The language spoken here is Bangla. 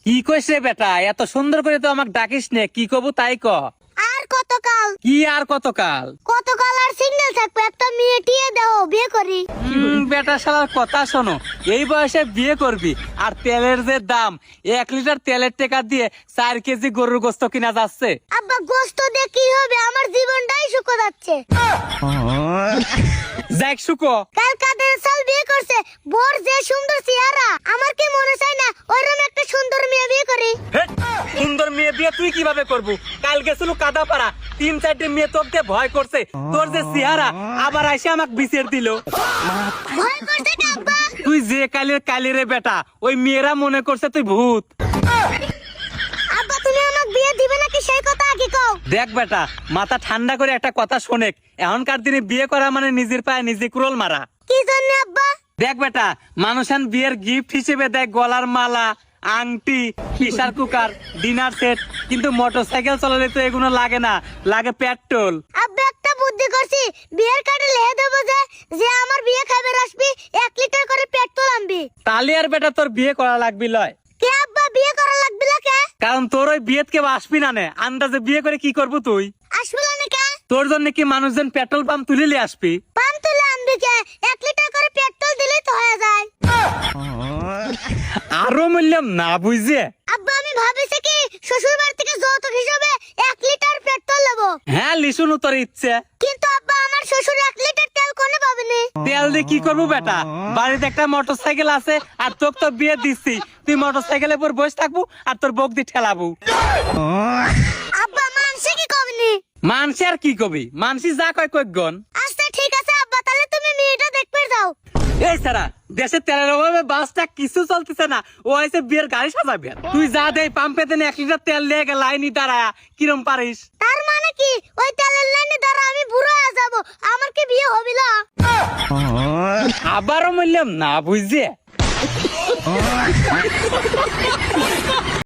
কি কইস রে বেটা, এত সুন্দর করে তো আমাকে ডাকিস নে, কি কব তাই ক। আর কতকাল কি আর কতকাল? কতকাল আর সিঙ্গেল থাকবে, একটা মেয়ে টিয়ে দাও, বিয়ে করি। বেটা শালার কথা শোনো, এই বয়সে বিয়ে করবি আর তেলের যে দাম, 1 লিটার তেলের টাকা দিয়ে 4 কেজি গরুর গোস্ত কিনা যাচ্ছে। আব্বা গোস্ত দিয়ে কি হবে, আমার জীবনটাই শুকো যাচ্ছে। যাক শুকো, কাল কাদের সাল বিয়ে করছে, বোর যে সুন্দর চেহারা, আমার কি মনে চায় না ওইরকম একটা সুন্দর মেয়ে বিয়ে করি। হেৎ, সুন্দর মেয়ে বিয়ে তুই কিভাবে করবু? কাল গেছিল কাদাপাড়া, 3-4টে মেয়ে তোকে ভয় করছে, তোর যে চেহারা আবার এসে আমাকে বিচের দিল। ভয় করছে কি আব্বা? তুই যে কালের রে বেটা, ওই মেয়েরা মনে করছে তুই ভূত। আব্বা তুমি আমাকে বিয়ে দিবে নাকি সেই কথা আগে কও। দেখ বেটা, মাথা ঠান্ডা করে একটা কথা শোনেক, এখনকার দিনে বিয়ে করা মানে নিজের পায়ে নিজে কুড়োল মারা। কি জন্য আব্বা? দেখ বেটা, মানুষের বিয়ের গিফট হিসেবে দেয় গলার মালা, আংটি, প্রেসার কুকার, ডিনার সেট, কিন্তু মোটরসাইকেল চালালে তো এগুলো লাগে না, লাগে পেট্রোল। আব্বা একটা বুদ্ধি করছি, বিয়ের কার্ডে লিখে দেবো যে যে আমার বিয়ে খাবে আসবি 1 লিটার করে পেট্রোল আনবি। তাহলে আর বেটা তোর বিয়ে করা লাগবি লয়। কে আব্বা বিয়ে করা লাগবে না কে? কারণ তোর ওই বিয়েত কেউ আসবি না নে, আন্দাজে বিয়ে করে কি করবো তুই? আসবে না কে? তোর জন্য কি মানুষজন পেট্রোল পাম্প তুলে নিয়ে আসবি? পাম তুলে আনবি কে? 1 লিটার করে পেট্রোল দিলেই তো হয়ে যায়। আরো মূল্যম না বুঝে। আব্বা আমি ভাবিছি কি শ্বশুর বাড়ি থেকে যৌতুক হিসেবে 1 লিটার পেট্রোল নেবো, হ্যাঁ লিশুনু তোর ইচ্ছে। কিন্তু আব্বা আমার শ্বশুর 1 লিটার তেল কোনে পাবেনি। তেল দিয়ে কি করবো বেটা? বাড়িতে একটা মোটরসাইকেল আছে আর তোকে তো বিয়ে দিচ্ছি, তুই মোটরসাইকেলের উপর বসে থাকবো আর তোর বক দিয়ে ঠেলাবো। আব্বা মানছে কি কবেনি? মানসি আর কি কবি, মানসি যা কয় কয়েকগণ। আচ্ছা ঠিক আছে আব্বা, তাহলে তুমি মেয়েটা দেখবে যাও। এই সারা দেশে তেলের অভাবে বাসটা কিছু চলতেছে না, ও হয়েছে বিয়ের গাড়ি সাজাবে। তুই যা দে পাম্পে দেন 1 লিটার তেল নিয়ে গেলে লাইনই দাঁড়ায়, কিরম পারিস? তার মানে কি ওই তেলের লাইনে দ্বারা আমি বুড়ো হয়ে যাবো, আমার কি বিয়ে হবে না? আবারও বললাম না বুঝছে।